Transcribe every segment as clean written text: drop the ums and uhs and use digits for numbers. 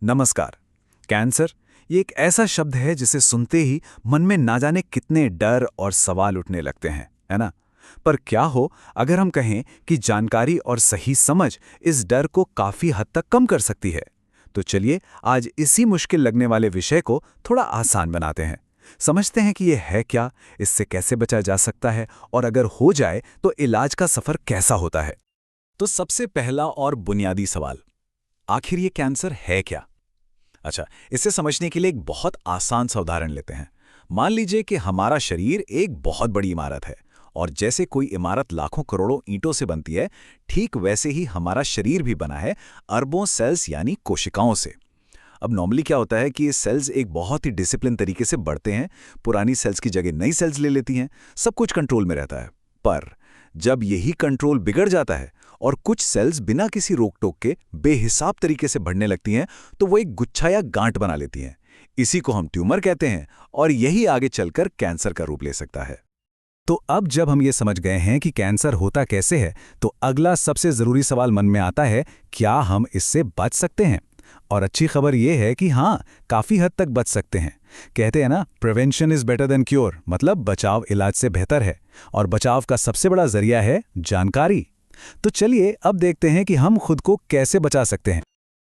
नमस्कार। कैंसर ये एक ऐसा शब्द है जिसे सुनते ही मन में ना जाने कितने डर और सवाल उठने लगते हैं, है ना? पर क्या हो अगर हम कहें कि जानकारी और सही समझ इस डर को काफी हद तक कम कर सकती है? तो चलिए आज इसी मुश्किल लगने वाले विषय को थोड़ा आसान बनाते हैं। समझते हैं कि ये है क्या, इससे कैसे बचा जा सकता है और अगर हो जाए तो इलाज का सफर कैसा होता है। तो सबसे पहला और बुनियादी सवाल, आखिर ये कैंसर है क्या? अच्छा, इसे समझने के लिए एक बहुत आसान सा उदाहरण लेते हैं। मान लीजिए कि हमारा शरीर एक बहुत बड़ी इमारत है और जैसे कोई इमारत लाखों करोड़ों ईंटों से बनती है, ठीक वैसे ही हमारा शरीर भी बना है अरबों सेल्स यानी कोशिकाओं से। अब नॉर्मली क्या होता है कि ये सेल्स एक बहुत ही डिसिप्लिन तरीके से बढ़ते हैं, पुरानी सेल्स की जगह नई सेल्स ले लेती हैं, सब कुछ कंट्रोल में रहता है। पर जब यही कंट्रोल बिगड़ जाता है और कुछ सेल्स बिना किसी रोक टोक के बेहिसाब तरीके से बढ़ने लगती हैं, तो वो एक गुच्छा या गांठ बना लेती हैं। इसी को हम ट्यूमर कहते हैं और यही आगे चलकर कैंसर का रूप ले सकता है। तो अब जब हम ये समझ गए हैं कि कैंसर होता कैसे है, तो अगला सबसे जरूरी सवाल मन में आता है, क्या हम इससे बच सकते हैं? और अच्छी खबर यह है कि हाँ, काफी हद तक बच सकते हैं। कहते हैं ना, prevention is better than cure, मतलब बचाव इलाज से बेहतर है। और बचाव का सबसे बड़ा जरिया है जानकारी। तो चलिए अब देखते हैं कि हम खुद को कैसे बचा सकते हैं।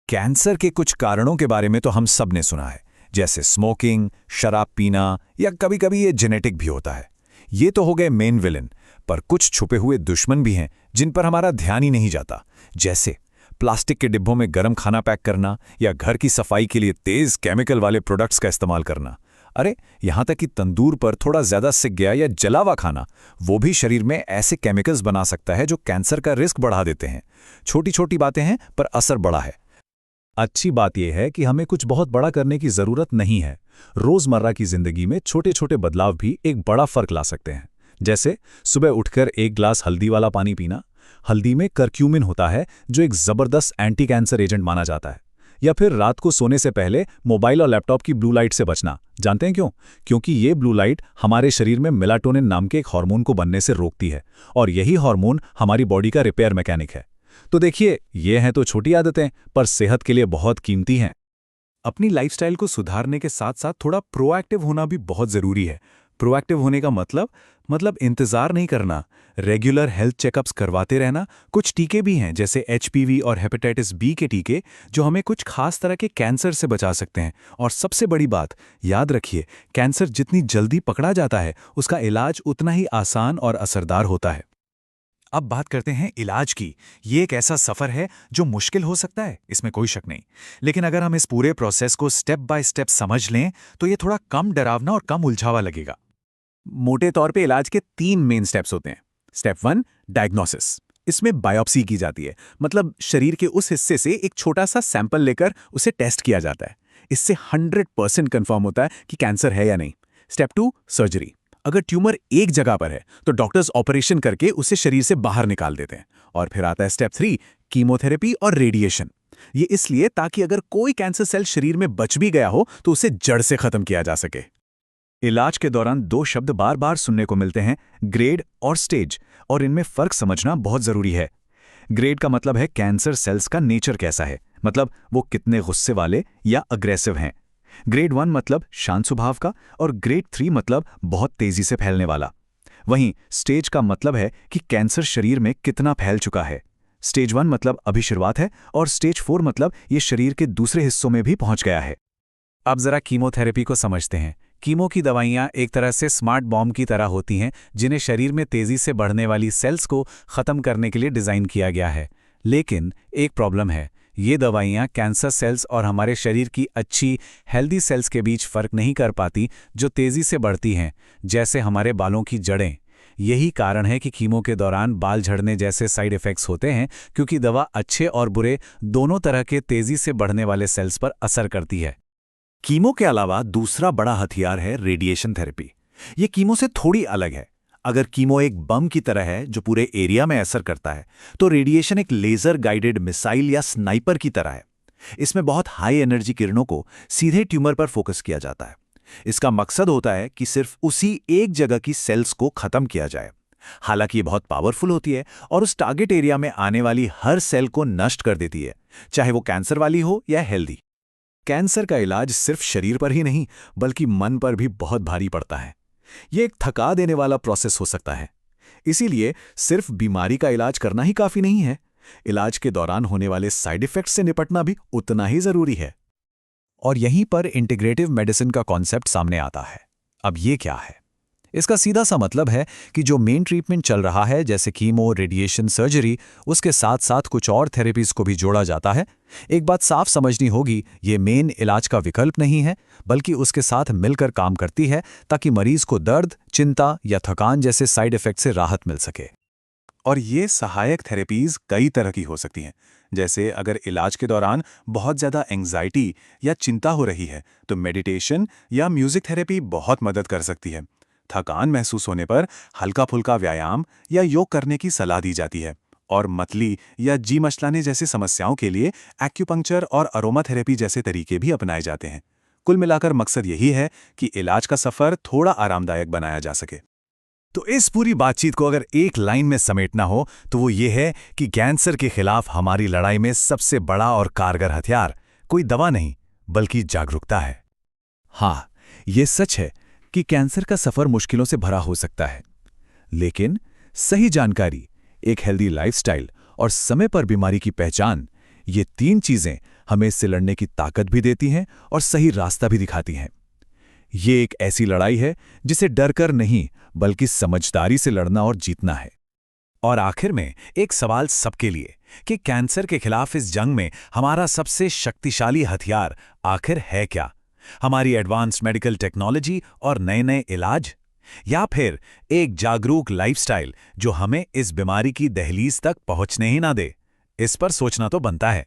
कैंसर के कुछ कारणों के बारे में तो हम सब ने सुना है, जैसे स्मोकिंग, शराब पीना या कभी-कभी ये जेनेटिक भी होता है। ये तो हो गए मेन विलेन, पर कुछ छुपे हुए दुश्मन भी हैं जिन पर हमारा ध्यान ही नहीं जाता। जैसे प्लास्टिक के डिब्बों में गर्म खाना पैक करना या घर की सफाई के लिए तेज केमिकल वाले प्रोडक्ट्स का इस्तेमाल करना। अरे यहां तक कि तंदूर पर थोड़ा ज्यादा सिक गया या जला हुआ खाना, वो भी शरीर में ऐसे केमिकल्स बना सकता है जो कैंसर का रिस्क बढ़ा देते हैं। छोटी छोटी बातें हैं पर असर बड़ा है। अच्छी बात यह है कि हमें कुछ बहुत बड़ा करने की जरूरत नहीं है। रोजमर्रा की जिंदगी में छोटे छोटे बदलाव भी एक बड़ा फर्क ला सकते हैं। जैसे सुबह उठकर एक ग्लास हल्दी वाला पानी पीना। हल्दी में करक्यूमिन होता है जो एक जबरदस्त एंटी कैंसर एजेंट माना जाता है। या फिर रात को सोने से पहले मोबाइल और लैपटॉप की ब्लू लाइट से बचना। जानते हैं क्यों? क्योंकि ये ब्लू लाइट हमारे शरीर में मेलाटोनिन नाम के एक हार्मोन को बनने से रोकती है और यही हार्मोन हमारी बॉडी का रिपेयर मैकेनिक है। तो देखिए, ये हैं तो छोटी आदतें, पर सेहत के लिए बहुत कीमती हैं। अपनी लाइफस्टाइल को सुधारने के साथ साथ थोड़ा प्रोएक्टिव होना भी बहुत जरूरी है। प्रोएक्टिव होने का मतलब इंतजार नहीं करना, रेगुलर हेल्थ चेकअप्स करवाते रहना। कुछ टीके भी हैं जैसे एचपीवी और हेपेटाइटिस बी के टीके, जो हमें कुछ खास तरह के कैंसर से बचा सकते हैं। और सबसे बड़ी बात याद रखिए, कैंसर जितनी जल्दी पकड़ा जाता है उसका इलाज उतना ही आसान और असरदार होता है। अब बात करते हैं इलाज की। ये एक ऐसा सफर है जो मुश्किल हो सकता है, इसमें कोई शक नहीं। लेकिन अगर हम इस पूरे प्रोसेस को स्टेप बाय स्टेप समझ लें तो ये थोड़ा कम डरावना और कम उलझावा लगेगा। मोटे तौर पे इलाज के 3 मेन स्टेप्स होते हैं। Step 1, diagnosis. इसमें बायोप्सी की जाती है, मतलब शरीर के उस हिस्से से एक छोटा सा सैंपल लेकर उसे टेस्ट किया जाता है। इससे 100% कंफर्म होता है कि कैंसर है या नहीं। Step 2, surgery. अगर ट्यूमर एक जगह पर है तो डॉक्टर्स ऑपरेशन करके उसे शरीर से बाहर निकाल देते हैं। और फिर आता है स्टेप 3, कीमोथेरेपी और रेडिएशन। ये इसलिए ताकि अगर कोई कैंसर सेल शरीर में बच भी गया हो तो उसे जड़ से खत्म किया जा सके। इलाज के दौरान 2 शब्द बार बार सुनने को मिलते हैं, ग्रेड और स्टेज, और इनमें फर्क समझना बहुत जरूरी है। ग्रेड का मतलब है कैंसर सेल्स का नेचर कैसा है, मतलब वो कितने गुस्से वाले या अग्रेसिव हैं। ग्रेड 1 मतलब शांत स्वभाव का, और ग्रेड 3 मतलब बहुत तेजी से फैलने वाला। वहीं स्टेज का मतलब है कि कैंसर शरीर में कितना फैल चुका है। स्टेज 1 मतलब अभी शुरुआत है, और स्टेज 4 मतलब ये शरीर के दूसरे हिस्सों में भी पहुंच गया है। अब जरा कीमोथेरेपी को समझते हैं। कीमो की दवाइयां एक तरह से स्मार्ट बॉम्ब की तरह होती हैं, जिन्हें शरीर में तेजी से बढ़ने वाली सेल्स को खत्म करने के लिए डिजाइन किया गया है। लेकिन एक प्रॉब्लम है, ये दवाइयां कैंसर सेल्स और हमारे शरीर की अच्छी हेल्दी सेल्स के बीच फर्क नहीं कर पाती, जो तेजी से बढ़ती हैं, जैसे हमारे बालों की जड़ें। यही कारण है कि कीमो के दौरान बाल झड़ने जैसे साइड इफेक्ट्स होते हैं, क्योंकि दवा अच्छे और बुरे दोनों तरह के तेजी से बढ़ने वाले सेल्स पर असर करती है। कीमो के अलावा दूसरा बड़ा हथियार है रेडिएशन थेरेपी। ये कीमो से थोड़ी अलग है। अगर कीमो एक बम की तरह है जो पूरे एरिया में असर करता है, तो रेडिएशन एक लेजर गाइडेड मिसाइल या स्नाइपर की तरह है। इसमें बहुत हाई एनर्जी किरणों को सीधे ट्यूमर पर फोकस किया जाता है। इसका मकसद होता है कि सिर्फ उसी एक जगह की सेल्स को खत्म किया जाए। हालांकि ये बहुत पावरफुल होती है और उस टारगेट एरिया में आने वाली हर सेल को नष्ट कर देती है, चाहे वो कैंसर वाली हो या हेल्दी। कैंसर का इलाज सिर्फ शरीर पर ही नहीं बल्कि मन पर भी बहुत भारी पड़ता है। ये एक थका देने वाला प्रोसेस हो सकता है। इसीलिए सिर्फ बीमारी का इलाज करना ही काफी नहीं है, इलाज के दौरान होने वाले साइड इफेक्ट से निपटना भी उतना ही जरूरी है। और यहीं पर इंटीग्रेटिव मेडिसिन का कॉन्सेप्ट सामने आता है। अब ये क्या है? इसका सीधा सा मतलब है कि जो मेन ट्रीटमेंट चल रहा है जैसे कीमो, रेडिएशन, सर्जरी, उसके साथ साथ कुछ और थेरेपीज को भी जोड़ा जाता है। एक बात साफ समझनी होगी, ये मेन इलाज का विकल्प नहीं है बल्कि उसके साथ मिलकर काम करती है ताकि मरीज को दर्द, चिंता या थकान जैसे साइड इफेक्ट से राहत मिल सके। और ये सहायक थेरेपीज कई तरह की हो सकती हैं। जैसे अगर इलाज के दौरान बहुत ज़्यादा एंग्जाइटी या चिंता हो रही है तो मेडिटेशन या म्यूजिक थेरेपी बहुत मदद कर सकती है। थकान महसूस होने पर हल्का फुल्का व्यायाम या योग करने की सलाह दी जाती है। और मतली या जी मचलाने जैसी समस्याओं के लिए एक्यूपंक्चर और अरोमा थेरेपी जैसे तरीके भी अपनाए जाते हैं। कुल मिलाकर मकसद यही है कि इलाज का सफ़र थोड़ा आरामदायक बनाया जा सके। तो इस पूरी बातचीत को अगर एक लाइन में समेटना हो तो वो ये है कि कैंसर के खिलाफ हमारी लड़ाई में सबसे बड़ा और कारगर हथियार कोई दवा नहीं बल्कि जागरूकता है। हाँ, ये सच है कि कैंसर का सफर मुश्किलों से भरा हो सकता है, लेकिन सही जानकारी, एक हेल्दी लाइफस्टाइल और समय पर बीमारी की पहचान, ये 3 चीजें हमें इससे लड़ने की ताकत भी देती हैं और सही रास्ता भी दिखाती हैं। ये एक ऐसी लड़ाई है जिसे डर कर नहीं बल्कि समझदारी से लड़ना और जीतना है। और आखिर में एक सवाल सबके लिए कि कैंसर के खिलाफ इस जंग में हमारा सबसे शक्तिशाली हथियार आखिर है क्या? हमारी एडवांस्ड मेडिकल टेक्नोलॉजी और नए नए इलाज, या फिर एक जागरूक लाइफस्टाइल जो हमें इस बीमारी की दहलीज तक पहुंचने ही ना दे? इस पर सोचना तो बनता है।